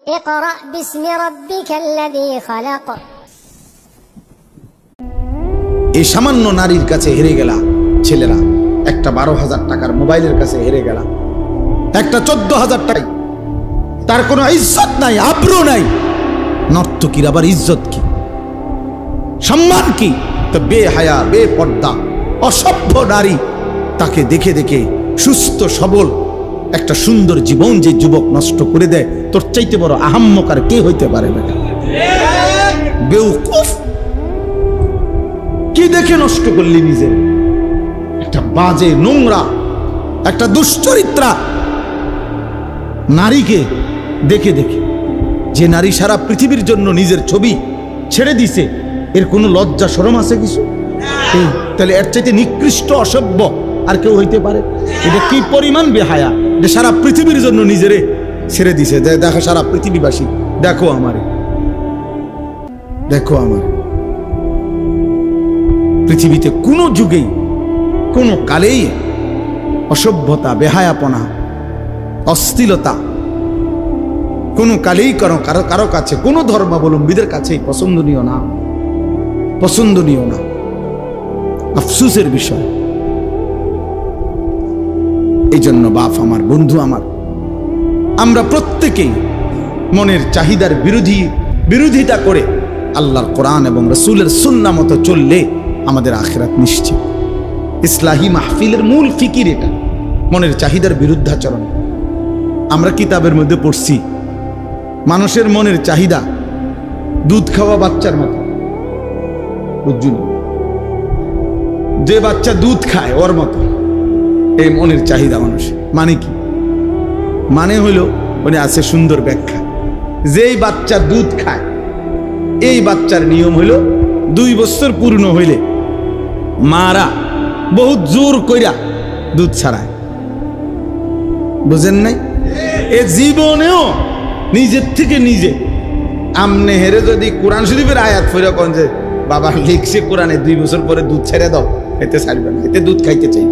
اقرأ باسم ربك الذي خلق। এই সামান্য নারীর কাছে হেরে গেলা ছেলেরা, একটা 12,000 টাকার মোবাইলের কাছে হেরে গেলা, একটা 14,000 টাকা, তার কোনো ইজ্জত নাই, আব্রু নাই। নর্তকীর আবার ইজ্জত কি, সম্মান কি? তো বেহায়া, বেপর্দা, অসভ্য নারী, তাকে দেখে দেখে সুস্থ সবল একটা সুন্দর জীবন যে যুবক নষ্ট করে দেয়, তোর চাইতে বড় আহাম্মক আর কে হইতে পারে? বেটা বেউকুফ, কি দেখে নষ্ট করলি নিজের? একটা বাজে, নোংরা, একটা দুশ্চরিত্রা নারীকে দেখে দেখে, যে নারী সারা পৃথিবীর জন্য নিজের ছবি ছেড়ে দিছে, এর কোনো লজ্জা শরম আছে কিছু? তাহলে এর চাইতে নিকৃষ্ট অসভ্য আর কেউ হইতে পারে? এটা কি পরিমাণ বেহায়া যে সারা পৃথিবীর জন্য নিজেরে ছেড়ে দিছে। দেখো সারা পৃথিবীবাসী, দেখো আমারে, দেখো আমারে। পৃথিবীতে কোনো যুগেই কোনো কালেই অসভ্যতা, বেহায়াপনা, অশ্লীলতা কোনো কালেই কারো কাছে, কোনো ধর্মাবলম্বীদের কাছেই পছন্দনীয় না, পছন্দনীয় না। আফসোসের বিষয়। এই জন্য বাপ আমার, বন্ধু আমার, আমরা প্রত্যেকেই মনের চাহিদার বিরোধিতা করে আল্লাহর কোরআন এবং রাসূলের সুন্নাহ মতো চললে আমাদের আখিরাত নিশ্চিত। ইসলাহি মাহফিলের মূল ফিকির এটা, মনের চাহিদার বিরুদ্ধাচরণ। আমরা কিতাবের মধ্যে পড়ছি মানুষের মনের চাহিদা দুধ খাওয়া বাচ্চার মতো। বুঝুন, যে বাচ্চা দুধ খায় ওর মতো এই মনের চাহিদা মানুষের। মানে কি? মানে হইল, মানে আছে সুন্দর ব্যাখ্যা। যেই বাচ্চা দুধ খায়, এই বাচ্চার নিয়ম হইল 2 বছর পূর্ণ হইলে মারা বহুত জোর কইরা দুধ ছাড়ায়। বুঝেন নাই? এ জীবনেও নিজের থেকে নিজে আমনে হেরে যদি কোরআন শরীফের আয়াত ফিরে কোন যে বাবা লিখছে কোরআনে 2 বছর পরে দুধ ছেড়ে দাও, এতে ছাড়বে না, এতে দুধ খাইতে চাই।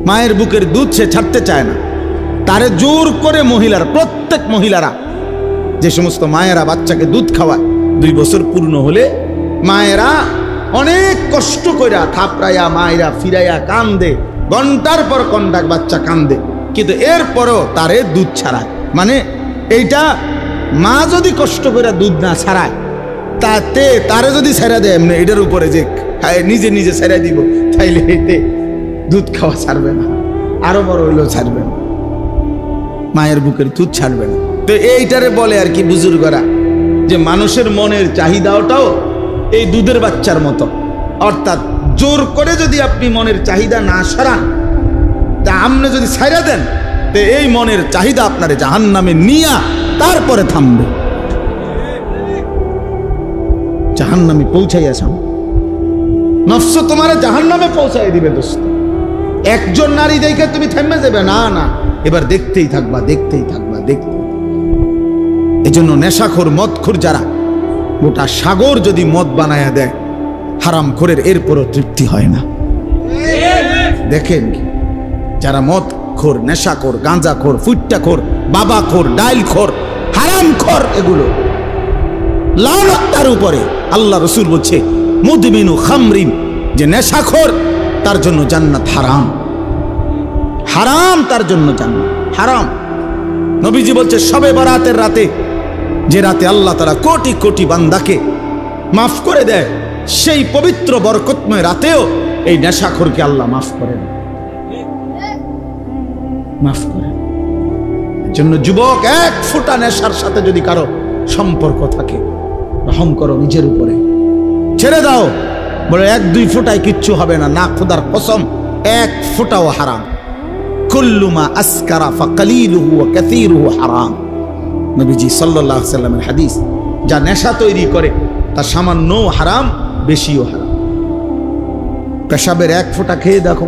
মায়ের বুকের দুধ সে ছাড়তে চায় না, তারে জোর করে মহিলারা, প্রত্যেক মহিলারা, যে সমস্ত মায়েরা বাচ্চাকে দুধ খাওয়ায়, 2 বছর পূর্ণ হলে মায়েরা অনেক কষ্ট কইরা থাপড়াইয়া মায়েরা ফিরাইয়া কান্দে, ঘন্টার পর ঘন্টা বাচ্চা কান্দে, কিন্তু এরপরও তারে দুধ ছাড়ায়। মানে এইটা মা যদি কষ্ট করে দুধ না ছাড়ায়, তাতে তারে যদি ছেড়ে দেয় এমনি এটার উপরে যে নিজে নিজে ছেড়ে দিব, তাইলে এতে দুধ খাওয়া ছাড়বে না, আরো বড় হইলেও ছাড়বে না, মায়ের বুকের দুধ ছাড়বে না। তো এইটারে বলে আর কি বুজুর্গরা, যে মানুষের মনের চাহিদাটাও এই দুধের বাচ্চার মতো। অর্থাৎ জোর করে যদি আপনি মনের চাহিদা না সারান, তা আপনি যদি ছাইরা দেন, তো এই মনের চাহিদা আপনারে জাহান্নামে নিয়া তারপরে থামবে, জাহান্নামে পৌঁছাইয়াছ। নফস তোমারে জাহান্নামে পৌঁছাই দিবে দোস্ত। একজন নারী দেখে তুমি থেমে যাবে না, না, এবার দেখতেই থাকবা, দেখতেই থাকবা, দেখতে। এজন্য নেশাখোর, মদখোর যারা, গোটা সাগর যদি মদ বানায়া দেয় হারামখোরের, এরপরও তৃপ্তি হয় না। দেখেন যারা মদখোর, নেশাখোর, গাঁজাখোর, ফুট্টাখোর, বাবাখোর, ডাইলখোর, হারামখোর, এগুলো লানত তার উপরে। আল্লাহ রাসূল বলছে মুদমিনু খামরিন, যে নেশাখোর তার জন্য জান্নাত হারাম, হারাম, তার জন্য জান্নাত হারাম। নবীজি বলছে শবে বরাতের রাতে, যে রাতে আল্লাহ তাআলা কোটি কোটি বান্দাকে মাফ করে দেয়, সেই পবিত্র বরকতময় রাতেও এই নেশাখোরকে আল্লাহ মাফ করেন, মাফ করেন। জন্য যুবক, 1 ফোঁটা নেশার সাথে যদি কারো সম্পর্ক থাকে, রহম করো নিজের উপরে, ছেড়ে দাও। বলে 1-2 ফোঁটায় কিচ্ছু হবে না, না, খোদার কসম 1 ফোঁটাও হারাম। কুল্লু মা আসকারা ফাকালিলুহু ওয়া কাসীরুহু হারাম। নবীজি সাল্লাল্লাহু আলাইহি সাল্লামের হাদিস, যা নেশা তৈরি করে তা সামান্যও হারাম, বেশিও হারাম। পেশাবের 1 ফোঁটা খেয়ে দেখো,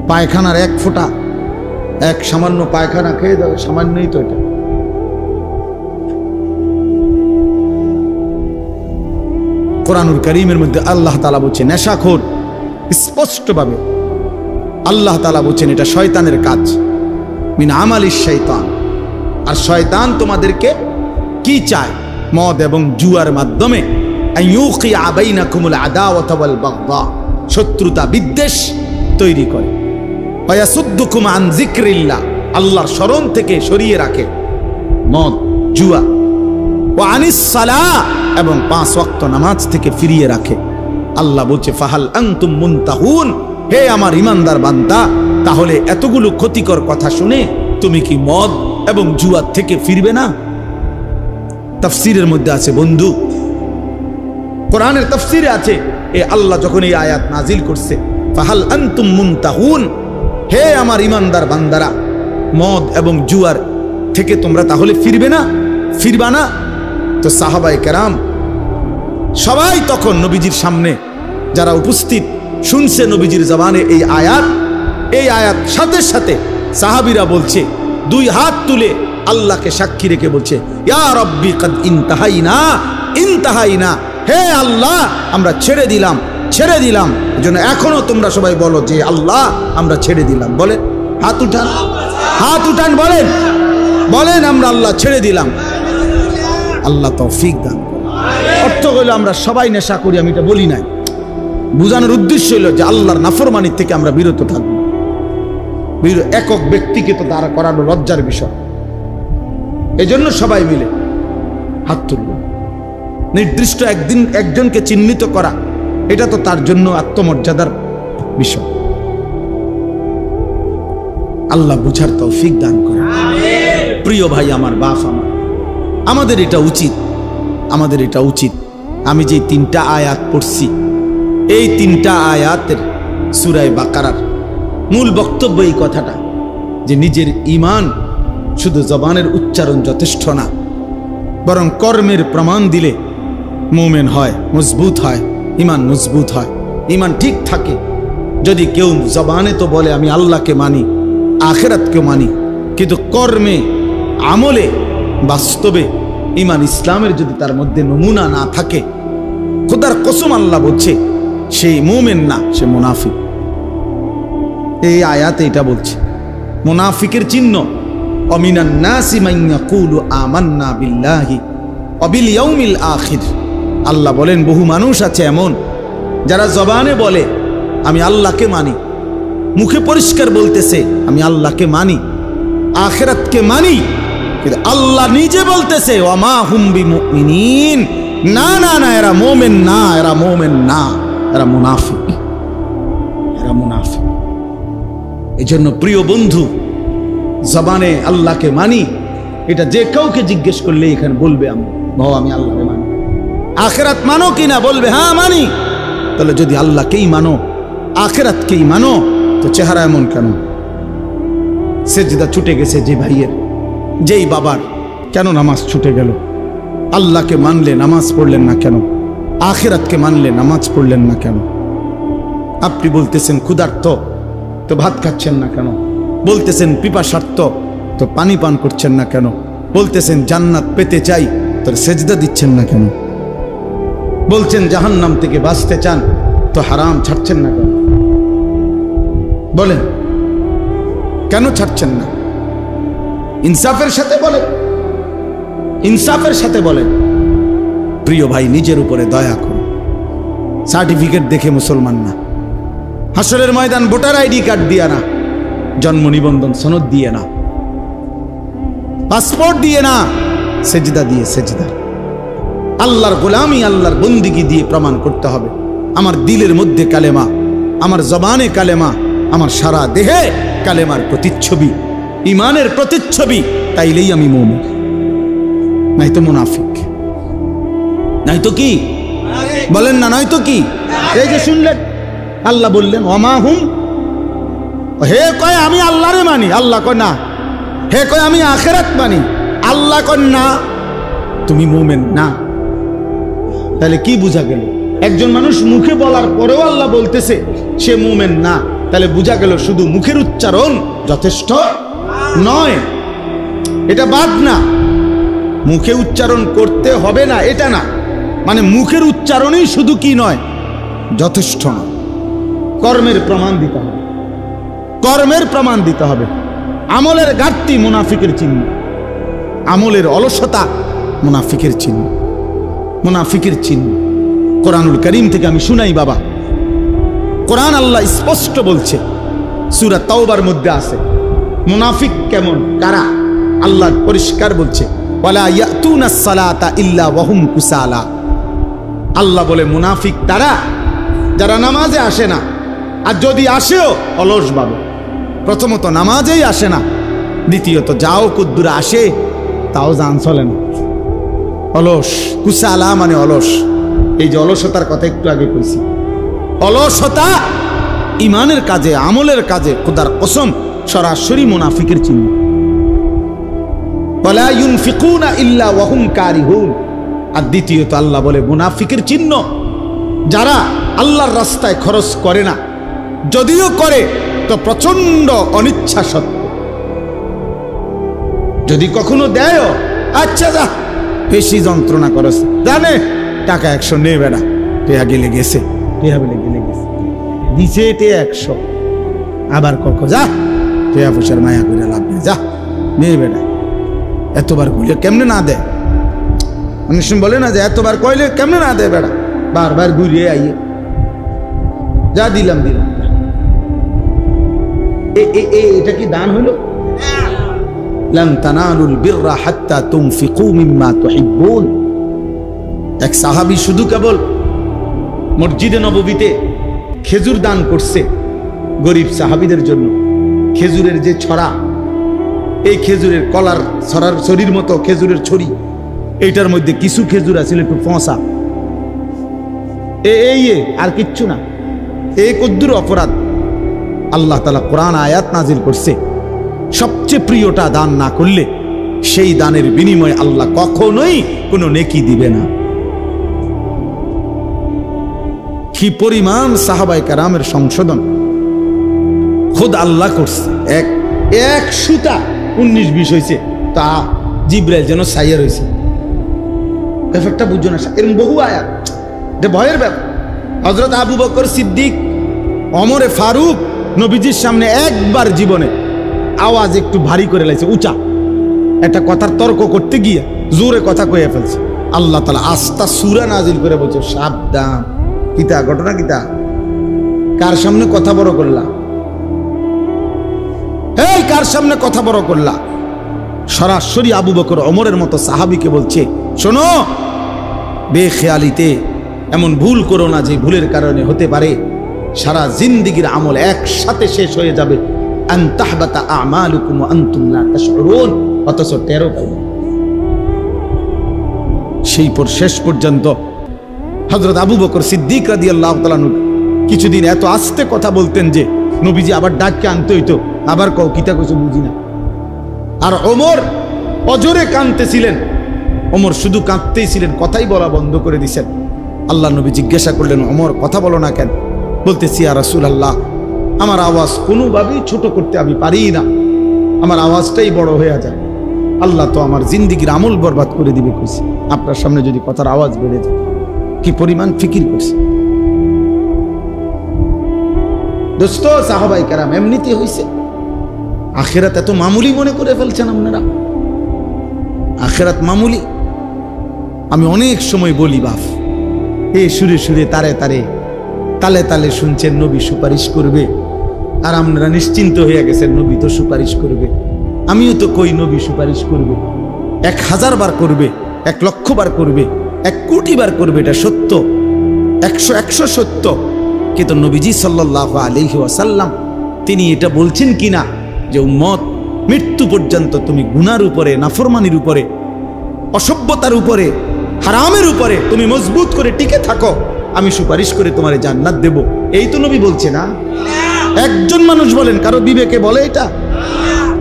পায়খানার 1 ফোঁটা, এক সামান্য পায়খানা খেয়ে দেখো, সামান্যই তো এটা। কোরআনুল কারীমের মধ্যে আল্লাহ তাআলা বলছেন নেশাখোর, স্পষ্টভাবে আল্লাহ তাআলা বলছেন এটা শয়তানের কাজ, মিন আমালিশ শাইতান, আর শয়তান তোমাদেরকে কি চায়? মদ এবং জুয়ার মাধ্যমে আইয়ুকিয়া বাইনাকুমুল আদাওয়াতা ওয়াল বাগদা, শত্রুতা বিদ্বেষ তৈরি করে। ওয়ায়াসুদ্দুকুম আন যিকরিল্লাহ, আল্লাহর স্মরণ থেকে সরিয়ে রাখে মদ জুয়া। ওয়া আনিস সালাহ, এবং 5 ওয়াক্ত নামাজ থেকে ফিরিয়ে রাখে। আল্লাহ বলছে ফাহাল আনতুম মুনতাহুন, হে আমার ইমানদার বান্দা, তাহলে এতগুলো ক্ষতিকর কথা শুনে তুমি কি মদ এবং জুয়া থেকে ফিরবে না? তাফসীরের মধ্যে আছে বন্ধু, কোরআনের তাফসীরে আছে, এ আল্লাহ যখন এই আয়াত নাজিল করছে ফাহাল আনতুম মুনতাহুন, হে আমার ইমানদার বান্দারা, মদ এবং জুয়ার থেকে তোমরা তাহলে ফিরবে না, ফিরবা না? তো সাহাবায়ে কেরাম সবাই তখন নবীজির সামনে যারা উপস্থিত শুনছে নবীজির জবানে এই আয়াত সাথে সাথে সাহাবীরা বলছে, 2 হাত তুলে আল্লাহকে সাক্ষী রেখে বলছে, ইয়া রাব্বি কাদ ইনতাহাইনা, হে আল্লাহ আমরা ছেড়ে দিলাম। এজন্য এখনো তোমরা সবাই বলো যে আল্লাহ আমরা ছেড়ে দিলাম। বলেন, হাত উঠান, বলেন আমরা আল্লাহ ছেড়ে দিলাম। আল্লাহ তৌফিক দান। অর্থ হইল আমরা সবাই নেশা করি, আমি এটা বলি নাই। বুঝানোর উদ্দেশ্য হইল যে আল্লাহর নাফরমানির থেকে আমরা বিরত থাকবো। একক ব্যক্তিকে তো তারা করানো লজ্জার বিষয়, এজন্য সবাই মিলে হাত তুলল। নির্দিষ্ট একদিন একজনকে চিহ্নিত করা, এটা তো তার জন্য আত্মমর্যাদার বিষয়। আল্লাহ বুঝার তৌফিক দান করে। প্রিয় ভাই আমার, বাপ আমার, আমাদের এটা উচিত। আমি যে 3টা আয়াত পড়ছি, এই 3টা আয়াতের সূরা বাকারার মূল বক্তব্য এই কথাটা যে নিজের ঈমান শুধু জবানের উচ্চারণ যথেষ্ট না, বরং কর্মের প্রমাণ দিলে মুমিন হয়, মজবুত হয়, ঈমান মজবুত হয়, ঈমান ঠিক থাকে। যদি কেউ জবানে তো বলে আমি আল্লাহকে মানি, আখিরাতকে মানি, কিন্তু কর্মে আমলে বাস্তবে ঈমান ইসলামের যদি তার মধ্যে নমুনা না থাকে, খোদার কসম আল্লাহ বলছে সেই মুমিন না, সে মুনাফিক। এই আয়াতে এটা বলছে মুনাফিকের চিহ্ন, অমিনান নাসি মান ইয়াকুলু আমান্না বিল্লাহি ওয়া বিল ইয়াউমিল আখির। আল্লাহ বলেন বহু মানুষ আছে এমন যারা জবানে বলে আমি আল্লাহকে মানি, মুখে পরিষ্কার বলতেছে আমি আল্লাহকে মানি, আখিরাতকে মানি, কিন্তু আল্লাহ নিজে বলতেছে ওয়া মা হুম বিমুমিনিন, না না না, এরা মুমিন না, এরা মুনাফিক। এজন্য প্রিয় বন্ধু, জবানে আল্লাহকে মানি, এটা যে কাউকে জিজ্ঞেস করলে এখানে বলবে আমি আল্লাহকে মানি। আখিরাত মানো কিনা? বলবে হ্যাঁ মানি। তাহলে যদি আল্লাহকেই মানো, আখিরাতকেই মানো, তো চেহারা এমন কেন? সেজদা ছুটে গেছে যে ভাইয়ের, যেই বাবার, কেন নামাজ ছুটে গেল? আল্লাহকে মানলে নামাজ পড়লেন না কেন? আখিরাতকে মানলে নামাজ পড়লেন না কেন? আপনি বলতেছেন ক্ষুধার্ত, তো ভাত খাচ্ছেন না কেন? বলতেছেন পিপাসার্ত, তো পানি পান করছেন না কেন? বলতেছেন জান্নাত পেতে চাই, তো সেজদা দিচ্ছেন না কেন? বলছেন জাহান্নাম থেকে বাঁচতে চান, তো হারাম ছাড়ছেন না কেন? বলেন কেন ছাড়ছেন না? ইনসাফের সাথে বলেন। প্রিয় ভাই, নিজের উপরে দয়া করুন। সার্টিফিকেট দেখে মুসলমান না, হাসরের ময়দান ভোটার আইডি কার্ড দিয়ে না, জন্ম নিবন্ধন সনদ দিয়ে না, পাসপোর্ট দিয়ে না, সেজদা দিয়ে, সেজদা আল্লাহর গোলামি, আল্লাহর বন্দিগি দিয়ে প্রমাণ করতে হবে আমার দিলের মধ্যে কালেমা, আমার জবানে কালেমা, আমার সারা দেহে কালেমার প্রতিচ্ছবি, ঈমানের প্রতিচ্ছবি, তাইলেই আমি মুমিন, নাই তো মুনাফিক। নাই তো কি বলেন না? নয় তো কি? এই যে শুনলেন আল্লাহ বললেন ওমা হুম, হে কয় আমি আল্লাহরে মানি, আল্লাহ কয় না। হে কয় আমি আখিরাত মানি, আল্লাহ কয় না, তুমি মুমিন না। তাহলে কি বোঝা গেল? একজন মানুষ মুখে বলার পরেও আল্লাহ বলতেছে সে মুমিন না, তাহলে বোঝা গেল শুধু মুখের উচ্চারণ যথেষ্ট নয়। এটা বাদ না, মুখে উচ্চারণ করতে হবে না এটা না, মানে মুখের উচ্চারণই শুধু কি নয়, যথেষ্ট নয়। কর্মের প্রমাণ দিতে হবে, কর্মের প্রমাণ দিতে হবে। আমলের ঘাটতি মুনাফিকের চিহ্ন। আমলের অলসতা মুনাফিকের চিহ্ন, মুনাফিকের চিহ্ন। কোরআনুল কারীম থেকে আমি শুনাই বাবা, কোরআন আল্লাহ স্পষ্ট বলছে, সূরা তাওবার মধ্যে আছে মুনাফিক কেমন, কারা, আল্লাহ পরিষ্কার বলছে, ওয়ালা ইয়াতুনাস সালাতা ইল্লা ওয়াহুম কুসালা। আল্লাহ বলে মুনাফিক তারা যারা নামাজে আসে না, আর যদি আসেও অলস ভাবে। প্রথমত নামাজেই আসে না, দ্বিতীয়ত যাও কুদ্দুরা আসে তাও জান চলে না, অলস। কুসালা মানে অলস। এই যে অলসতার কথা একটু আগে কইছি, অলসতা ইমানের কাজে, আমলের কাজে খোদার কসম সরাসরি মুনাফিকের চিহ্ন। ওয়ালা ইউনফিকুনা ইল্লা ওয়াহুম কারিহুন। আর দ্বিতীয়ত আল্লাহ বলে মুনাফিকের চিহ্ন যারা আল্লাহর রাস্তায় খরচ করে না, যদিও করে তো প্রচন্ড অনিচ্ছা সত্ত্বেও। যদি কখনো দেয়, আচ্ছা যা বেশি যন্ত্রণা করছে, জানে টাকা 100 নেই বেড়া, টেয়া গেলে গেছে, টেয়া বলে গেলে গেছে, দিছে টেয়া 100, আবার কখন যা টেয়া পয়সার মায়া করে লাভ নেই, যা নেই বেড়া। এতবার কইলে কেমনে না দেয়, অনেক সময় বলে না যে এতবার কইলে কেমনে না দেয় বেড়া, বারবার ঘুরিয়ে আইয়ে যা দিলাম দিলাম। এটা কি দান হইল? লান তানালুল বিররা হাত্তা তুনফিকু মিম্মা তুহিব্বুন। এক সাহাবী শুধু কেবল মসজিদে নববীতে খেজুর দান করছে গরিব সাহাবীদের জন্য। খেজুরের যে ছড়া, এই খেজুরের কলার ছড়ার ছড়ির মতো খেজুরের ছড়ি, এইটার মধ্যে কিছু খেজুর আছে একটু ফসা, এই আর কিচ্ছু না। এই কদ্দুর অপরাধ। আল্লাহ তাআলা কোরআন আয়াত নাজিল করছে, সবচেয়ে প্রিয়টা দান না করলে সেই দানের বিনিময়ে আল্লাহ কখনোই কোনো নেকি দিবে না। কি পরিমাণ সাহাবায়ে কেরামের সংশোধন খোদ আল্লাহ করছে। এক সুতা 19-20 হয়েছে, তা জিব্রাইল যেন সাইয়ার হয়েছে। ব্যাপারটা বুঝছো না? এরকম বহু আয়াত, এটা ভয়ের ব্যাপার। হযরত আবু বকর সিদ্দিক, ওমরে ফারুক নবীজির সামনে একবার জীবনে আওয়াজ একটু ভারী করে লাইছে, উঁচা একটা কথার তর্ক করতে গিয়ে জোরে কথা কয়ে ফেলছে। আল্লাহ তাআলা আস্তা সূরা নাজিল করে বলছে, সাবধান। কিতা ঘটনা, কিতা কার সামনে কথা বড় করলা, এই কার সামনে কথা বড় করলা? সরাসরি আবু বকর ওমরের মতো সাহাবীকে বলছে, শোনো, বেখেয়ালিতে এমন ভুল করো না যে ভুলের কারণে হতে পারে সারা জিন্দেগীর আমল একসাথে শেষ হয়ে যাবে। আন তাহবাতা আমালুকুম ওয়া আনতুম লা তাশউরুন, অথচ টেরও পাইবে। সেই পর শেষ পর্যন্ত হযরত আবু বকর সিদ্দিক রাদিয়াল্লাহু তাআলা কিছুদিন এত আস্তে কথা বলতেন যে নবীজি আবার ডাককে আনতে হইতো, আবার কও কিতা কিছু বুঝি না। আর ওমর অজরে কাঁদতেছিলেন, ওমর শুধু কাঁদতেই ছিলেন, কথাই বলা বন্ধ করে দিয়েছেন। আল্লাহ নবী জিজ্ঞাসা করলেন, ওমর কথা বলো না কেন? বলতেছি, ইয়া রাসূলুল্লাহ, আমার আওয়াজ কোনোভাবেই ছোট করতে আমি পারি না, আমার আওয়াজটাই বড় হয়ে যায়। আল্লাহ তো আমার জিন্দেগীর আমল বরবাদ করে দিবে কইছে, আপনার সামনে যদি কথার আওয়াজ বেড়ে যায়। কি পরিমাণ ফিকির করছে দোস্ত। সাহাবায়ে কেরাম এমনিতে হইছে। আখিরাত এত মামুলি মনে করে ফেলছেন আপনারা? আখিরাত মামুলি? আমি অনেক সময় বলি, বাপ এই সুরে সুরে তারে তারে তালে তালে শুনছেন নবী সুপারিশ করবে, আর আপনারা নিশ্চিন্ত হয়ে গেছেন নবী তো সুপারিশ করবে। আমিও তো কই নবী সুপারিশ করবে, 1000 বার করবে, 1 লক্ষ বার করবে, 1 কোটি বার করবে, এটা সত্য, 100 সত্য। কিন্তু নবীজি সাল্লাল্লাহু আলাইহি ওয়াসাল্লাম তিনি এটা বলছেন কিনা যে উম্মত, মৃত্যু পর্যন্ত তুমি গুনার উপরে, নাফরমানির উপরে, অসভ্যতার উপরে, হারামের উপরে তুমি মজবুত করে টিকে থাকো, আমি সুপারিশ করে তোমারে জান্নাত দেব। এই তো নবী বলছে না? একজন মানুষ বলেন, কারো বিবেকে বলে এটা?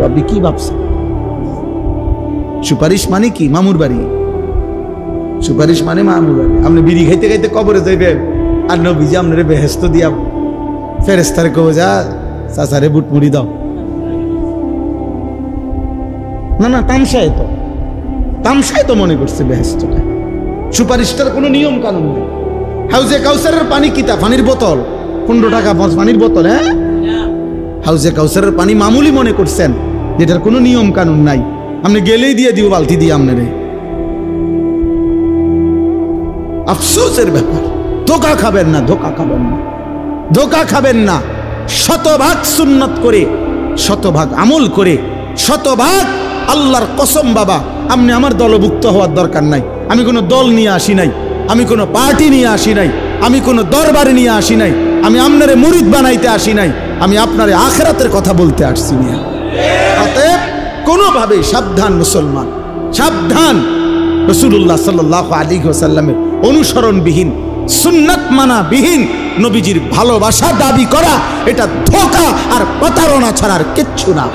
আপনি কি ভাবছেন? সুপারিশ মানে কি? মামুর বাড়ি। সুপারিশ মানে মামুর বাড়ি। আপনি বিড়ি খাইতে খাইতে কবরে যাইবেন, আর নবীজি আপনারে বেহেশত দিয়া ফেরেশতারে কও, যা চাচারে বুট মুড়ি দাও। না না, তামসায় তো মনে করছে বেহেশতটা। সুপারিশটার কোনো নিয়ম কানুন নেই। হাউজে কাউসারের পানি কিতা? পানির বোতল, 15 টাকা পানির বোতল। হাউজে কাউসারের পানি মামুলি মনে করছেন, যেটার কোনো নিয়ম কানুন নাই। আপনি গেলেই দিয়ে দিব বালতি দিয়ে আপনারে। আফসোসের ব্যাপার। ধোকা খাবেন না, ধোকা খাবেন না, ধোকা খাবেন না। শতভাগ সুন্নাত করে, শতভাগ আমল করে, শতভাগ আল্লাহর কসম বাবা, আপনি আমার দলভুক্ত হওয়ার দরকার নাই। আমি কোনো দল নিয়ে আসি নাই, আমি কোনো পার্টি নিয়ে আসি নাই, আমি কোনো দরবারে নিয়ে আসি নাই, আমি আপনারে মুরিদ বানাইতে আসি নাই, আমি আপনারে আখিরাতের কথা বলতে আসছি না। অতএব কোনোভাবে সাবধান মুসলমান, সাবধান। রাসূলুল্লাহ সাল্লাল্লাহু আলাইহি ওয়াসাল্লামের অনুসরণবিহীন, সুন্নাত মানাবিহীন নবীজির ভালোবাসা দাবি করা এটা ধোঁকা আর প্রতারণা ছাড়া আর কিচ্ছু না,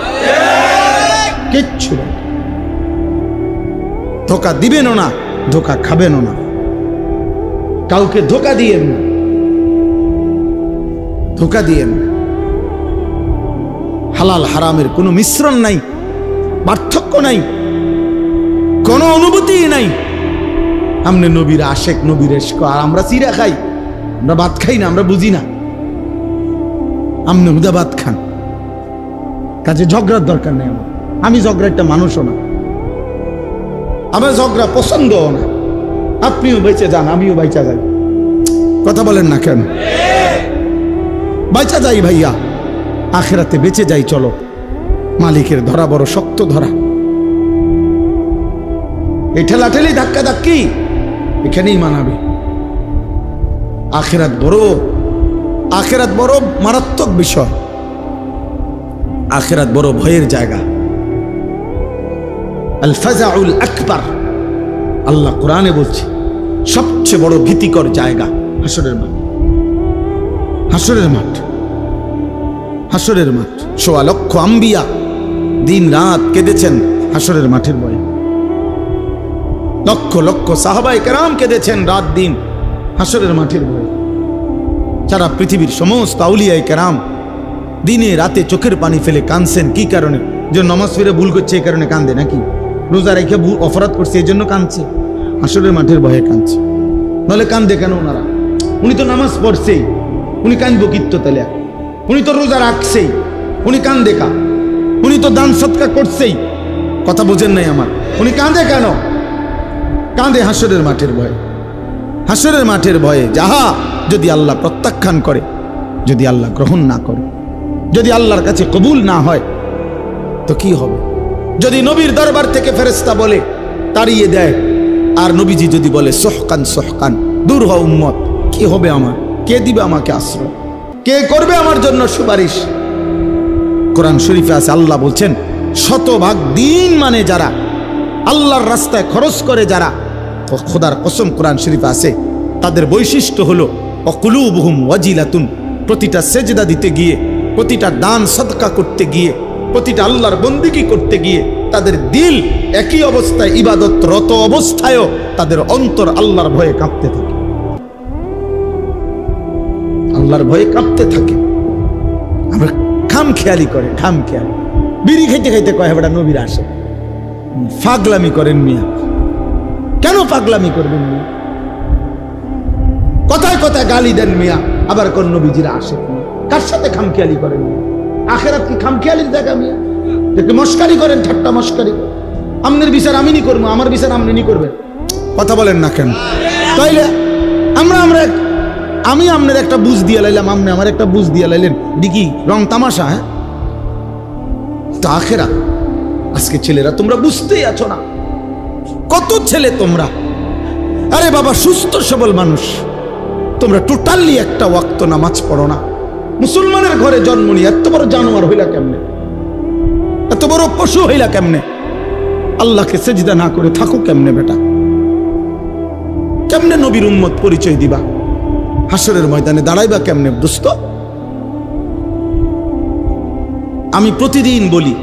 কিচ্ছু না। ধোঁকা দিবেনও না, ধোঁকা খাবেনও না, কাউকে ধোঁকা দিয়েন না, ধোঁকা দিয়েন না। হালাল হারামের কোনো মিশ্রণ নাই, পার্থক্য নাই, কোনো অনুভূতি নাই। আমনে নবীর আশেক, নবীর ইশক, আর আমরা চিরা খাই, আমরা ভাত খাই না, আমরা বুঝি না। আমনে হুদা ভাত খান, কাজে ঝগড়ার দরকার নেই আমার। আমি ঝগড়া একটা মানুষও না, আমার ঝগড়া পছন্দও না। আপনিও বেঁচে যান, আমিও বাইচা যাই। কথা বলেন না কেন? বাইচা যাই ভাইয়া, আখিরাতে বেঁচে যাই। চলো, মালিকের ধরা বড় শক্ত ধরা। এই ঠেলাঠেলি ধাক্কা ধাক্কি এখানেই মানাবে। আখিরাত বড়, আখিরাত বড় মারাত্মক বিষয়, আখিরাত বড় ভয়ের জায়গা। আল ফাজাউল আকবার, আল্লাহ কোরআনে বলছে সবচেয়ে বড় ভীতিকর জায়গা হাসরের মাঠ। হাসরের মাঠ, হাসরের মাঠ। ১৬ লক্ষ আম্বিয়া দিন রাত কেঁদেছেন হাসরের মাঠের ভয়ে। লক্ষ লক্ষ সাহাবায়ে কেরাম কেঁদেছেন রাত দিন হাসরের মাঠের ভয়ে। সারা পৃথিবীর সমস্ত আউলিয়ায়ে কেরাম দিনে রাতে চোখের পানি ফেলে কাঁদছেন। কি কারণে? যে নামাজ ফিরে ভুল করছে এই কারণে কাঁদে নাকি? রোজা রেখে অপরাধ করছে এই জন্য কাঁদছে? হাসরের মাঠের ভয়ে কাঁদছে। নাহলে কাঁদে কেন ওনারা? উনি তো নামাজ পড়ছেই, উনি কাঁদবো কিত্ত তাহলে? উনি তো রোজা রাখছেই, উনি কাঁদে কা? উনি তো দান সৎকা করছেই। কথা বোঝেন নাই আমার? উনি কাঁদে কেন? কাঁদে হাসরের মাঠের ভয়ে। হাসরের মাঠের ভয়ে যাহা যদি আল্লাহ প্রত্যাখ্যান করে, যদি আল্লাহ গ্রহণ না করে, যদি আল্লাহর কাছে কবুল না হয় তো কি হবে? যদি নবীর দরবার থেকে ফেরেশতা বলে তাড়িয়ে দেয়, আর নবীজি যদি বলে সহকান সহকান, দূর হও উম্মত, কি হবে আমার? কে দিবে আমাকে আশ্রয়? কে করবে আমার জন্য সুপারিশ? কোরআন শরীফে আছে, আল্লাহ বলছেন শতভাগ দিন মানে যারা আল্লাহর রাস্তায় খরচ করে, যারা, খোদার কসম কোরআন শরীফে আছে তাদের বৈশিষ্ট্য হলো অকুলুবহুম ওয়াজিলাতুন। প্রতিটা সেজদা দিতে গিয়ে, প্রতিটা দান সদকা করতে গিয়ে, প্রতিটা আল্লাহর বন্দেগী করতে গিয়ে তাদের দিল একই অবস্থায়, ইবাদতরত অবস্থায়ও তাদের অন্তর আল্লাহর ভয়ে কাঁপতে থাকে, আল্লাহর ভয়ে কাঁপতে থাকে। আমরা খাম খেয়ালি করে, খাম খেয়ালি বিড়ি খাইতে খাইতে কয় বেটা নবীর আসে। পাগলামি করেন মিয়া, কেন পাগলামি করবেন মিয়া? কথায় কথায় গালি দেন মিয়া, আবার কোন নবীজিরা আসে? কার সাথে খামখেয়ালি করেন মিয়া? আখিরাত কি খামখেয়ালির জায়গা মিয়া? দেখে মস্কারি করেন, ঠাট্টা মস্কারি করেন। আমনের বিচার আমি নি করবো, আমার বিচার আপনি নি করবেন। কথা বলেন না কেন? তাইলে আমরা আমি আপনার একটা বুঝ দিয়ে লাইলাম, আপনি আমার একটা বুঝ দিয়ে লাইলেন, ডিকি রং তামাশা? হ্যাঁ, তো আখিরাত আজকে ছেলেরা তোমরা বুঝতেই আছো না। কত ছেলে তোমরা, আরে বাবা সুস্থ সবল মানুষ, তোমরা টোটালি একটা ওয়াক্ত নামাজ পড়ো না। মুসলমানের ঘরে জন্ম নিয়ে এত বড় জানোয়ার হইলা কেমনে? এত বড় পশু হইলা কেমনে? আল্লাহকে সেজদা না করে থাকো কেমনে বেটা? কেমনে নবীর উম্মত পরিচয় দিবা? হাসরের ময়দানে দাঁড়াইবা কেমনে দোস্ত? আমি প্রতিদিন বলি,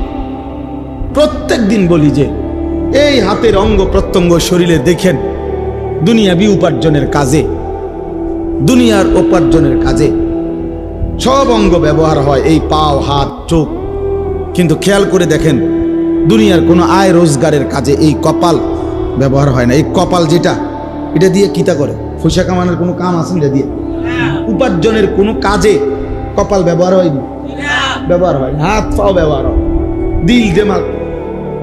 প্রত্যেক দিন বলি যে এই হাতের অঙ্গ প্রত্যঙ্গ শরীরে দেখেন দুনিয়াবি উপার্জনের কাজে, দুনিয়ার উপার্জনের কাজে সব অঙ্গ ব্যবহার হয়, এই পাও, হাত, চোখ। কিন্তু খেয়াল করে দেখেন দুনিয়ার কোনো আয় রোজগারের কাজে এই কপাল ব্যবহার হয় না। এই কপাল যেটা, এটা দিয়ে কিতা করে? পয়সা কামানোর কোনো কাম আছে এটা দিয়ে? উপার্জনের কোনো কাজে কপাল ব্যবহার হয়নি, ব্যবহার হয়। হাত পাও ব্যবহার হয়, দিল, দিমাগ,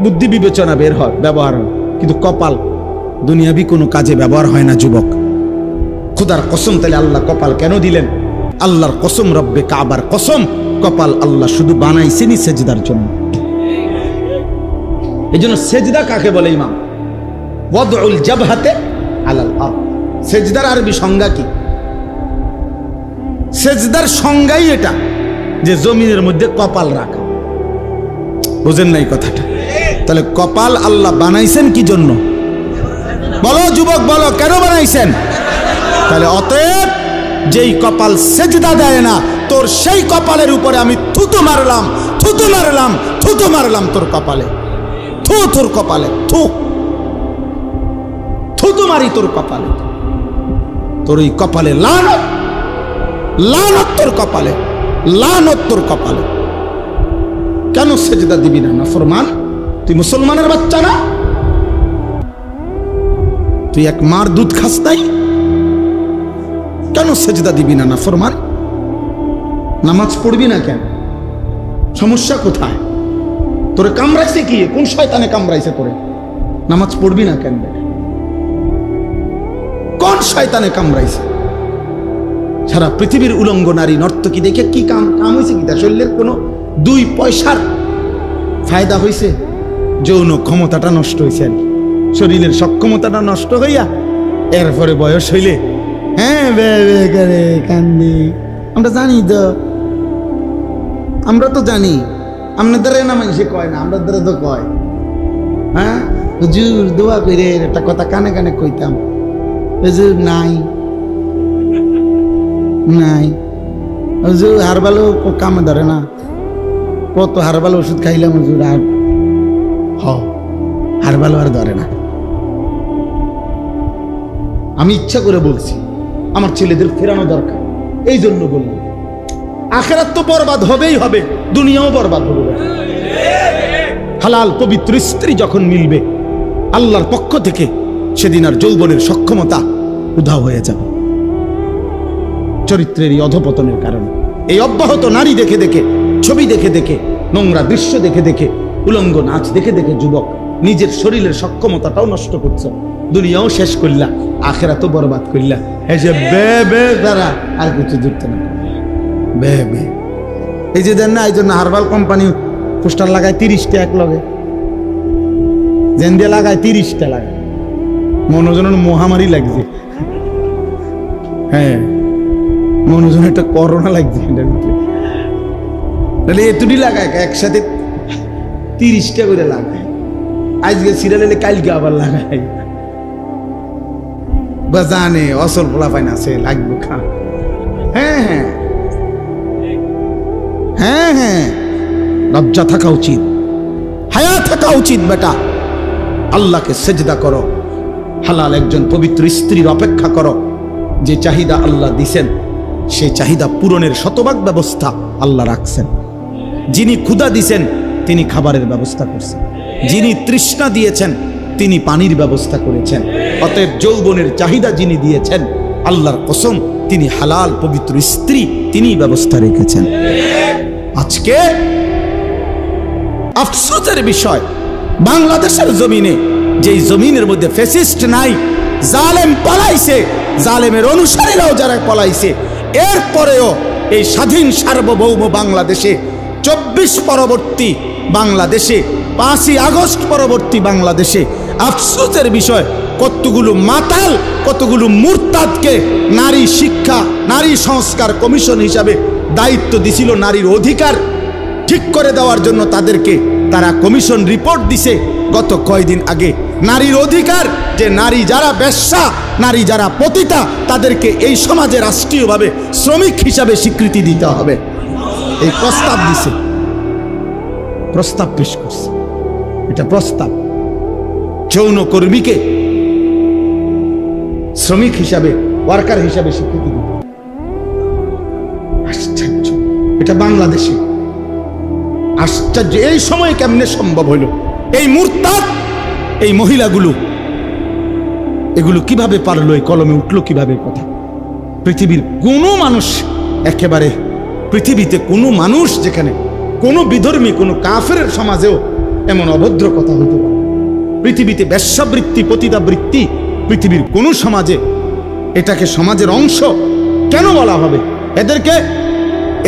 বুদ্ধি বিবেচনা বের হয়, ব্যবহার হয়, কিন্তু কপাল দুনিয়াবি কোনো কাজে ব্যবহার হয় না যুবক। খুদার কসম, তাহলে আল্লাহ কপাল কেন দিলেন? আল্লাহর কসম, রব্বে কাবার কসম, কপাল আল্লাহ শুধু বানাইছেনই সেজদার জন্য। এই জন্য সেজদা কাকে বলে ইমাম? ওয়াদউল জাবহাতে আলাল আরদ। সেজদার আরবি সংজ্ঞা কি? সেজদার সংজ্ঞাই এটা, যে জমিনের মধ্যে কপাল রাখা। বুঝেন নাই কথাটা? তাহলে কপাল আল্লাহ বানাইছেন কি জন্য? বলো যুবক, বলো কেন বানাইছেন? তাহলে অতএব যেই কপাল সেজদা দেয় না, তোর সেই কপালের উপরে আমি থুতু মারলাম, থুতু মারলাম, থুতু মারলাম তোর কপালে, থু তোর কপালে, থু থুতু মারি তোর কপালে, তোর এই কপালে লানত, লানত তোর কপালে, লানত তোর কপালে। কেন সেজদা দিবি না? নাফরমান, তুই মুসলমানের বাচ্চা না? তুই এক মার দুধ খাস নাই? কেন সেজদা দিবি না? নাফরমান, নামাজ পড়বি না কেন? সমস্যা কোথায়? তোরে কামড়াইছে কি? কোন শয়তানে কামড়াইছে তোরে? নামাজ পড়বি না কেন? কোন শয়তানে কামড়াইছে? সারা পৃথিবীর উলঙ্গ নারী নর্তকী দেখে কি কাম হয়েছে? কি তার শরীরের কোনো 2 পয়সার ফায়দা হয়েছে? যৌন ক্ষমতাটা নষ্ট হয়েছে আর কি, শরীরের সক্ষমতাটা নষ্ট হইয়া এরপরে বয়স হইলে হ্যাঁ বে বে করে কান্দি। আমরা জানি তো, আমরা তো জানি, আপনাদের না মানুষে কয় না, আমরা তো কয়। হ্যাঁ হুজুর দোয়া করে একটা কথা কানে কানে কইতাম, হুজুর নাই নাই, হুজুর হারবালো কামে ধরে না, কত হারবালো ওষুধ খাইলাম হুজুর, আর হারবালো আর ধরে না। আমি ইচ্ছা করে বলছি, আমার ছেলেদের ফেরানো দরকার, এই জন্য বললাম। আখিরাত তো বরবাদ হবেই হবে, দুনিয়াও বরবাদ হবে। হালাল পবিত্র স্ত্রী যখন মিলবে আল্লাহর পক্ষ থেকে, সেদিন আর যৌবনের সক্ষমতা উধাও হয়ে যাবে চরিত্রের এই অধপতনের কারণে। এই অব্যাহত নারী দেখে দেখে, ছবি দেখে দেখে, নোংরা দৃশ্য দেখে দেখে, উলঙ্গ নাচ দেখে দেখে যুবক নিজের শরীরের সক্ষমতাটাও নষ্ট করছে, দুনিয়াও শেষ করলা, আখিরাতও বরবাদ করলা। এই যে বে বে দ্বারা আর কিছু ধরতে না, বে বে। এই যে দেন না, এই জন্য হারবাল কোম্পানি পোস্টার লাগায় 30টা এক লগে, জেন দিয়ে লাগায় 30টা লাগায়, মনোজনের মহামারী লাগছে। হ্যাঁ মনোজন একটা করোনা লাগছে এটার ভিতরে, তাহলে এতুটি লাগায় একসাথে 30টা করে লাগায়, আজকে সিরিয়াল এলে কালকে আবার লাগায়। বা জানে অসল পোলা পাই না, সে লাগবে খা। হ্যাঁ হ্যাঁ হ্যাঁ হ্যাঁ, লজ্জা থাকা উচিত, হায়া থাকা উচিত। বেটা আল্লাহকে সেজদা করো, হালাল একজন পবিত্র স্ত্রীর অপেক্ষা করো। যে চাহিদা আল্লাহ দিছেন সেই চাহিদা পূরণের শতভাগ ব্যবস্থা আল্লাহ রাখছেন। যিনি ক্ষুধা দিছেন তিনি খাবারের ব্যবস্থা করছেন, যিনি তৃষ্ণা দিয়েছেন তিনি পানির ব্যবস্থা করেছেন। অতএব যৌবনের চাহিদা যিনি দিয়েছেন, আল্লাহর কসম তিনি হালাল পবিত্র স্ত্রী তিনি ব্যবস্থা রেখেছেন। আজকে আফসোসের বিষয়, বাংলাদেশের জমিনে, যেই জমিনের মধ্যে ফ্যাসিস্ট নাই, জালেম পালাইছে, জালেমের অনুসারীরাও যারা পালাইছে, এরপরেও এই স্বাধীন সার্বভৌম বাংলাদেশে 24 পরবর্তী বাংলাদেশে, 5ই আগস্ট পরবর্তী বাংলাদেশে আফসোসের বিষয়, কতগুলো মাতাল, কতগুলো মুরতাদকে নারী শিক্ষা, নারী সংস্কার কমিশন হিসাবে দায়িত্ব দিছিল নারীর অধিকার ঠিক করে দেওয়ার জন্য। তাদেরকে তারা কমিশন রিপোর্ট দিছে গত কয়েকদিন আগে, নারীর অধিকার, যে নারী যারা বেশ্যা, নারী যারা পতিতা, তাদেরকে এই সমাজে রাষ্ট্রীয়ভাবে শ্রমিক হিসাবে স্বীকৃতি দিতে হবে। এই প্রস্তাব দিছে, প্রস্তাব পেশ করছে, এটা প্রস্তাব। যৌনকর্মীকে শ্রমিক হিসাবে, ওয়ার্কার হিসাবে স্বীকৃতি দিতে। আশ্চর্য, এটা বাংলাদেশে আশ্চর্য। এই সময় কেমনে সম্ভব হইল? এই মুরতাদ, এই মহিলাগুলো, এগুলো কিভাবে পারলো, এই কলমে উঠলো কিভাবে কথা? পৃথিবীর কোনো মানুষ, একেবারে পৃথিবীতে কোনো মানুষ, যেখানে কোনো বিধর্মী, কোনো কাফের সমাজেও এমন অভদ্র কথা হইতে পারে? পৃথিবীতে বেশ্যাবৃত্তি, পতিতাবৃত্তি পৃথিবীর কোন সমাজে, এটাকে সমাজের অংশ কেন বলা হবে?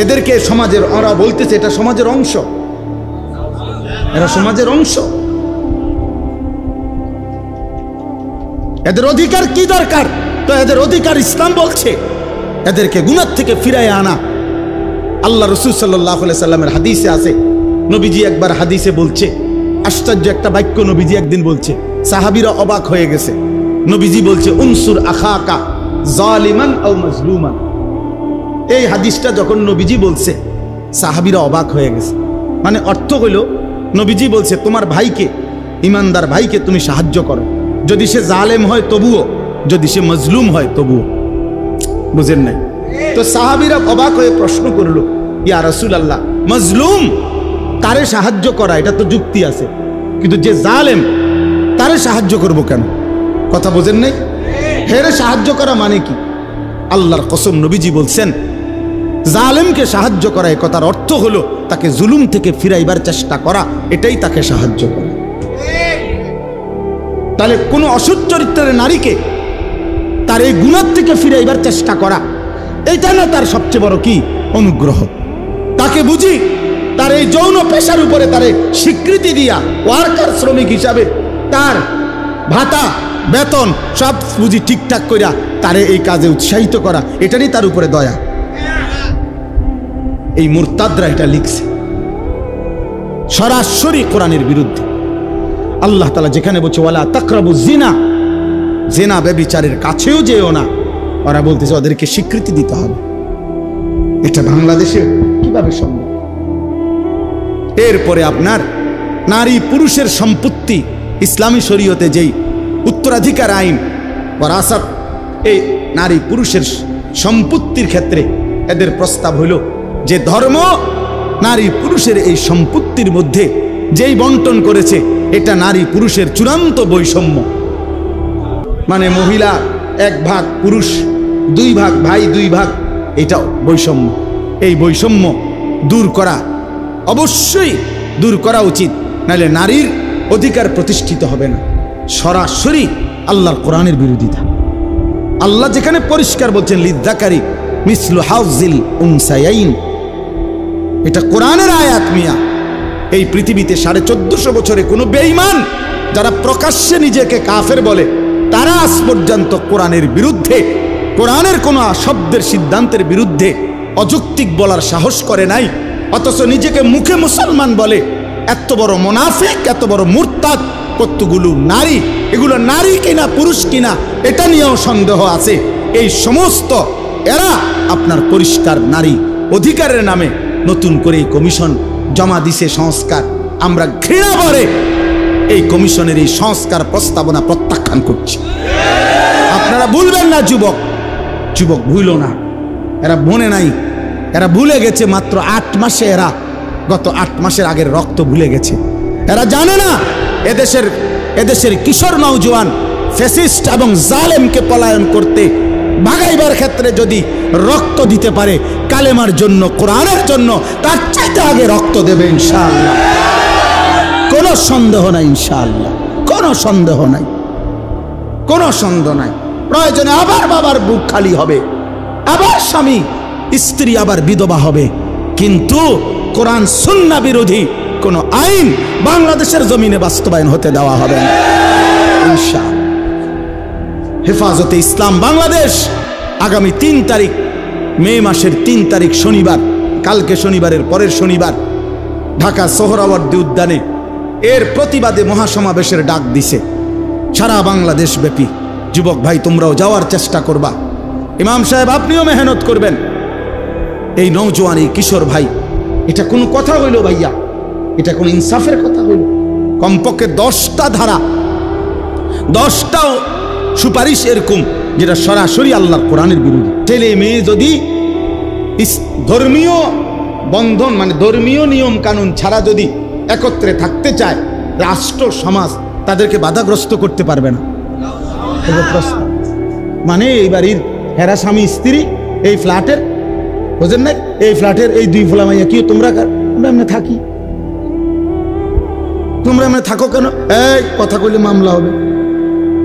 এদেরকে সমাজের, ওরা বলতেছে এটা সমাজের অংশ, এরা সমাজের অংশ। এদের অধিকার কি দরকার? তো এদের অধিকার ইসলাম বলছে এদেরকে গুনাহ থেকে ফিরায় আনা। আল্লাহ রাসূল সাল্লাল্লাহু আলাইহি সাল্লামের হাদিসে আছে, নবীজি একবার হাদিসে বলছে, আশ্চর্য একটা বাক্য নবীজি একদিন বলছে, সাহাবীরা অবাক হয়ে গেছে। নবীজি বলছে, উনসুর আখাকা জালিমান আও মাজলুমান। এই হাদিসটা যখন নবীজি বলছে, সাহাবীরা অবাক হয়ে গেছে। মানে অর্থ হইল, নবীজি বলছে তোমার ভাইকে, ইমানদার ভাইকে তুমি সাহায্য করো, যদি সে জালেম হয় তবুও, যদি সে মজলুম হয় তবুও। বুঝেন নাই? তো সাহাবীরা অবাক হয়ে প্রশ্ন করলো, ইয়া রাসূলুল্লাহ, মজলুম তারে সাহায্য করা এটা তো যুক্তি আছে, কিন্তু যে জালেম তারে সাহায্য করব কেন? কথা বোঝেন নাই? হেরে সাহায্য করা মানে কি? আল্লাহর কসম, নবীজি বলছেন জালেমকে সাহায্য করা, এই কথার অর্থ হলো তাকে জুলুম থেকে ফিরাইবার চেষ্টা করা, এটাই তাকে সাহায্য করা। তাহলে কোন অসৎ চরিত্রের নারীকে তার এই গুনাহ থেকে ফিরাইবার চেষ্টা করা, এইটা না তার সবচেয়ে বড় কি অনুগ্রহ? তাকে বুঝি তার এই যৌন পেশার উপরে তারে স্বীকৃতি দিয়া ওয়ার্কার, শ্রমিক হিসাবে তার ভাতা, বেতন সব বুঝি ঠিকঠাক করিয়া তারে এই কাজে উৎসাহিত করা, এটারই তার উপরে দয়া। এই মুরতাদরা এটা লিখছে সরাসরি কোরআনের বিরুদ্ধে। আল্লাহ তাআলা যেখানে বলছে ওয়ালা তাকরাবু জিনা, জিনা ব্যভিচারের কাছেও যেও না, ওরা বলতেছে ওদেরকে স্বীকৃতি দিতে হবে। এটা বাংলাদেশে কিভাবে সম্ভব? এরপরে আপনার নারী পুরুষের সম্পত্তি, ইসলামী শরীয়তে যেই উত্তরাধিকার আইন ওয়ারাসাত, এই নারী পুরুষের সম্পত্তির ক্ষেত্রে এদের প্রস্তাব হইল যে ধর্ম নারী পুরুষের এই সম্পত্তির মধ্যে যেই বন্টন করেছে, এটা নারী পুরুষের চূড়ান্ত বৈষম্য। মানে মহিলা 1 ভাগ, পুরুষ 2 ভাগ, ভাই 2 ভাগ, এটা বৈষম্য। এই বৈষম্য দূর করা, অবশ্যই দূর করা উচিত, নাহলে নারীর অধিকার প্রতিষ্ঠিত হবে না। সরাসরি আল্লাহর কোরআনের বিরোধিতা। আল্লাহ যেখানে পরিষ্কার বলছেন লিযযাকারি মিসলু হাযিল উনসায়াইন, এটা কোরআনের আয়াত মিয়া। এই পৃথিবীতে 1450 বছরে কোনো বেঈমান যারা প্রকাশ্যে নিজেকে কাফের বলে, তারা আজ পর্যন্ত কোরআনের বিরুদ্ধে, কোরআনের কোনো শব্দের সিদ্ধান্তের বিরুদ্ধে অযৌক্তিক বলার সাহস করে নাই। অথচ নিজেকে মুখে মুসলমান বলে। এত বড় মুনাফিক, এত বড় মুরতাদ। কতগুলো নারী, এগুলো নারী কিনা পুরুষ কিনা এটা নিয়েও সন্দেহ আছে। এই সমস্ত এরা আপনার পরিষ্কার নারী অধিকারের নামে নতুন করে এই কমিশন জমা দিছে সংস্কার। আমরা ঘৃণা ভরে এই কমিশনের এই সংস্কার প্রস্তাবনা প্রত্যাখ্যান করছি। আপনারা ভুলবেন না, যুবক যুবক ভুলো না। এরা মনে নাই, এরা ভুলে গেছে মাত্র 8 মাসে, এরা গত 8 মাসের আগের রক্ত ভুলে গেছে। এরা জানে না এদেশের কিশোর নওজোয়ান ফ্যাসিস্ট এবং জালেমকে পলায়ন করতে ভাগাইবার ক্ষেত্রে যদি রক্ত দিতে পারে কালেমার জন্য, কোরআনের জন্য, তার চাইতে আগে রক্ত দেবে ইনশাআল্লাহ। কোনো সন্দেহ নাই ইনশাআল্লাহ, কোনো সন্দেহ নাই, কোনো সন্দেহ নাই। প্রয়োজনে আবার বাবার বুক খালি হবে, আবার স্বামী স্ত্রী আবার বিধবা হবে, কিন্তু কোরআন সুন্নাহ বিরোধী কোন আইন বাংলাদেশের জমিনে বাস্তবায়ন হতে দেওয়া হবে না ইনশাআল্লাহ। হেফাজতে ইসলাম বাংলাদেশ আগামী 3 তারিখ, মে মাসের 3 তারিখ শনিবার, কালকে শনিবারের পরের শনিবার ঢাকা সোহরাওয়ার্দী উদ্যানে এর প্রতিবাদে মহাসমাবেশের ডাক দিছে সারা বাংলাদেশ ব্যাপী। যুবক ভাই, তোমরাও যাওয়ার চেষ্টা করবা। ইমাম সাহেব আপনিও মেহনত করবেন। এই নওজোয়ান, এই কিশোর ভাই, এটা কোনো কথা হইল ভাইয়া? এটা কোন ইনসাফের কথা হইল? কমপক্ষে 10টা ধারা, 10টাও সুপারিশ এরকম যেটা সরাসরি আল্লাহর কোরআনের বিরোধী। ছেলে মেয়ে যদি ধর্মীয় বন্ধন, মানে ধর্মীয় নিয়ম কানুন ছাড়া যদি একত্রে থাকতে চায়, রাষ্ট্র সমাজ তাদেরকে বাধাগ্রস্ত করতে পারবে না। মানে এই বাড়ির হেরা স্বামী স্ত্রী এই ফ্ল্যাটের, বুঝেন না, এই ফ্ল্যাটের এই 2 ফোলা মাইয়া কি তোমরা আমরা এমনি থাকি, তোমরা এমনি থাকো কেন? এই কথা কইলে মামলা হবে।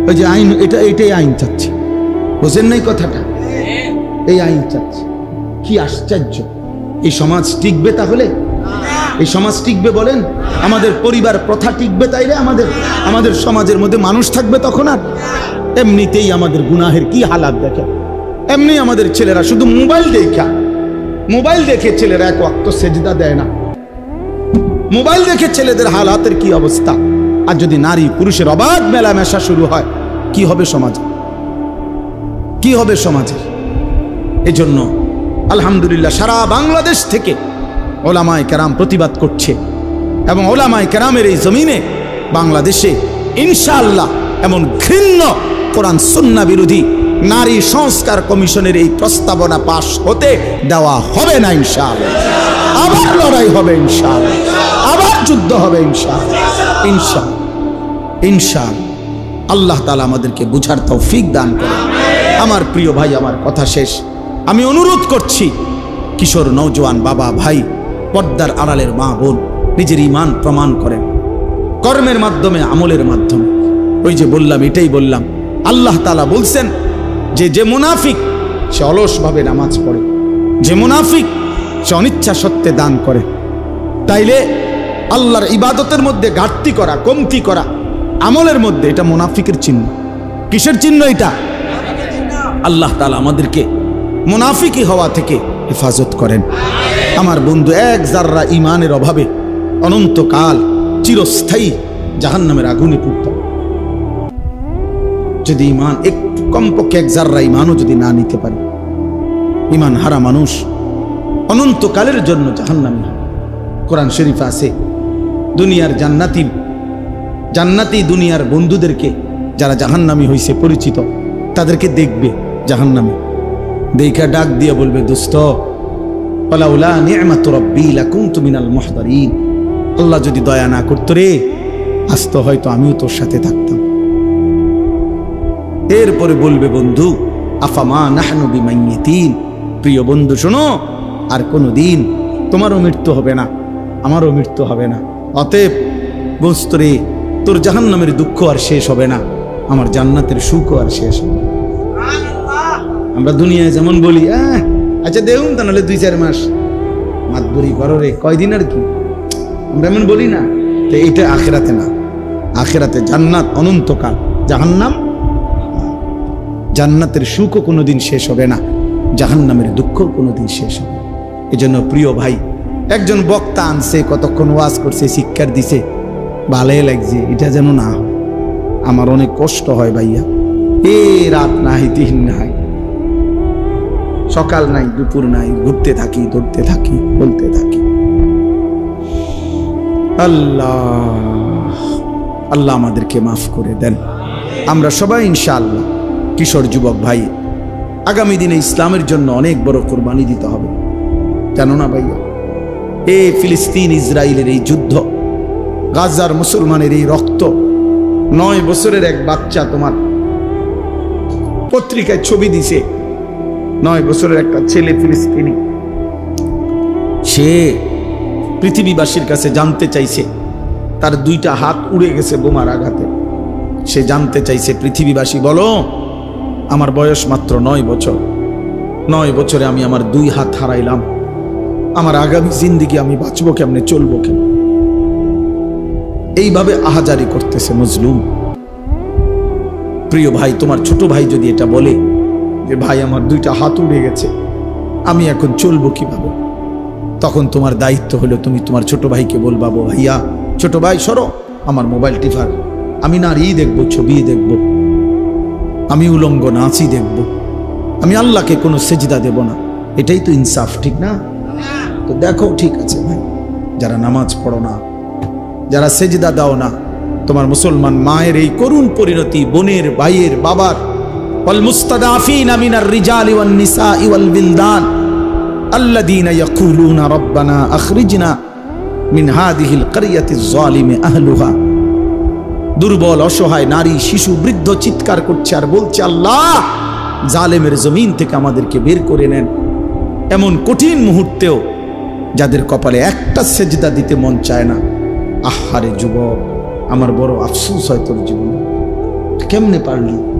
ওই যে আইন, এটাই আইন চাচ্ছে, বুঝেন নাই কথাটা? এই আইন চাচ্ছে। কি আশ্চর্য! এই সমাজ টিকবে তাহলে? এই সমাজ টিকবে বলেন? আমাদের পরিবার প্রথা টিকবে তাইলে? আমাদের সমাজের মধ্যে মানুষ থাকবে তখন? আর এমনিতেই আমাদের গুনাহের কি হালাত দেখে। এমনি আমাদের ছেলেরা শুধু মোবাইল দেখে ছেলেরা এক ওয়াক্ত সেজদা দেয় না। মোবাইল দেখে ছেলেদের হালাতের কি অবস্থা। আর যদি নারী পুরুষের অবাধ মেলামেশা শুরু হয়, কি হবে সমাজে? কি হবে সমাজে? এজন্য আলহামদুলিল্লাহ সারা বাংলাদেশ থেকে ওলামায়ে কেরাম প্রতিবাদ করছে, এবং ওলামায়ে কেরামের এই জমিনে বাংলাদেশে ইনশাআল্লাহ এমন ঘৃণ্য কোরআন সুন্নাহ বিরোধী নারী সংস্কার কমিশনের এই প্রস্তাবনা পাশ হতে দেওয়া হবে না ইনশাআল্লাহ। আবার লড়াই হবে ইনশাআল্লাহ, আবার যুদ্ধ হবে ইনশাআল্লাহ। আল্লাহ তাআলা আমাদেরকে বুঝার তৌফিক দান করেন। আমার প্রিয় ভাই, আমার কথা শেষ। আমি অনুরোধ করছি, কিশোর নওজোয়ান বাবা ভাই, পর্দার আড়ালের মা বোন, নিজের ঈমান প্রমাণ করেন কর্মের মাধ্যমে, আমলের মাধ্যমে। ওই যে বললাম, এটাই বললাম, আল্লাহ তাআলা বলছেন যে মুনাফিক সে অলসভাবে নামাজ পড়ে, যে মুনাফিক সে অনিচ্ছা সত্ত্বে দান করে। তাইলে আল্লাহর ইবাদতের মধ্যে ঘাটতি করা, কমতি করা, আমলের মধ্যে, এটা মুনাফিকের চিহ্ন। কিসের চিহ্ন এটা? আল্লাহ তাআলা আমাদেরকে মুনাফিকি হওয়া থেকে হেফাজত করেন। আমার বন্ধু, এক জাররা ঈমানের অভাবে অনন্তকাল চিরস্থায়ী জাহান্নামের আগুনে পুড়ত। যদি ঈমান একটু কমপক্ষে এক জাররা ঈমানও যদি না নিতে পারে, ঈমান হারা মানুষ অনন্তকালের জন্য জাহান্নামী। কোরআন শরীফে আছে, দুনিয়ার জান্নাতি দুনিয়ার বন্ধুদেরকে, যারা জাহান্নামী হইছে পরিচিত, তাদেরকে দেখবে জাহান্নামী, দেখা ডাক দিয়ে বলবে, দোস্ত ওয়ালাউলা নি'মাতু রাব্বি লাকুনতু মিনাল মুহদারিন। আল্লাহ যদি দয়া না করতো রে, আজ তো হয়তো আমিও তোর সাথে থাকতাম। এরপরে বলবে, বন্ধু আফামা নাহনু বিমাইয়িতিন, প্রিয় বন্ধু শোনো, আর কোনোদিন তোমারও মৃত্যু হবে না, আমারও মৃত্যু হবে না। অতএব বুঝতো রে, তোর জাহান্নামের দুঃখ আর শেষ হবে না, আমার জান্নাতের সুখও আর শেষ হবে না। আমরা দুনিয়ায় যেমন বলি, আচ্ছা দেউন তা নাহলে 2-4 মাস মাতবরি করো রে, কয়দিন আর কি, আমরা এমন বলি না? তো এইটা আখিরাতে না। আখিরাতে জান্নাত অনন্তকাল, জাহান্নাম, জান্নাতের সুখও কোনোদিন শেষ হবে না, জাহান্নামের দুঃখও কোনোদিন শেষ হবে না। এজন্য প্রিয় ভাই, একজন বক্তা আনছে, কতক্ষণ ওয়াজ করছে, শিক্ষার দিছে, ভালোই লাগছে, এটা যেন না হয়। আমার অনেক কষ্ট হয় ভাইয়া, রাত নাই, দিন নাই, সকাল নাই, দুপুর নাই, ঘুরতে থাকি, দৌড়তে থাকি, বলতে থাকি। আল্লাহ আমাদেরকে মাফ করে দেন। আমরা সবাই ইনশাআল্লাহ কিশোর যুবক ভাই, আগামী দিনে ইসলামের জন্য অনেক বড় কোরবানি দিতে হবে, জানো না ভাইয়া? এই ফিলিস্তিন ইসরায়েলের এই যুদ্ধ, গাজার মুসলমানের এই রক্ত, 9 বছরের এক বাচ্চা, তোমার পত্রিকায় ছবি দিছে, 9 বছরের একটা ছেলে ফিলিস্তিনি, সে পৃথিবীবাসীর কাছে জানতে চাইছে, তার 2টা হাত উড়ে গেছে বোমার আঘাতে। সে জানতে চাইছে, পৃথিবীবাসী বলো, আমার বয়স মাত্র 9 বছর, 9 বছরে আমি আমার 2 হাত হারাইলাম, আমার আগামী জিন্দেগি আমি বাঁচবো কেমনে, চলবো কেমন? এইভাবে আহাজারি করতেছে মজলুম। প্রিয় ভাই, তোমার ছোট ভাই যদি এটা বলে যে ভাই আমার 2টা হাত উড়ে গেছে, আমি এখন চলবো কিভাবে, তখন তোমার দায়িত্ব হলো তুমি তোমার ছোট ভাইকে বলবা, ভাইয়া, ছোট ভাই সরো, আমার মোবাইল টিফার, আমি নারী দেখবো, ছবি দেখবো, আমি উলঙ্গ নাচই দেখব, আমি আল্লাহকে কোনো সেজদা দেব না। এটাই তো ইনসাফ, ঠিক না? তো দেখো, ঠিক আছে ভাই, যারা নামাজ পড়ো না, যারা সেজদা দাও না, তোমার মুসলমান মায়ের এই করুণ পরিণতি, বোনের, ভাইয়ের, বাবার, ওয়াল মুস্তাদাফিনা মিনার রিজালি ওয়ান নিসাই ওয়াল বিলদান আল্লাযীনা ইয়াকুলুনা রাব্বানা আখরিজনা মিন হাযিহিল ক্বরিয়াতিজ যালিমি আহলুহা। দুর্বল, অসহায় নারী, শিশু, বৃদ্ধ চিৎকার করছে আর বলছে, আল্লাহ জালেমের জমিন থেকে আমাদেরকে বের করে নেন। এমন কঠিন মুহূর্তেও যাদের কপালে একটা সেজদা দিতে মন চায় না, আহারে যুবক, আমার বড় আফসোস হয় তোর জীবনে, কেমনে পারলি?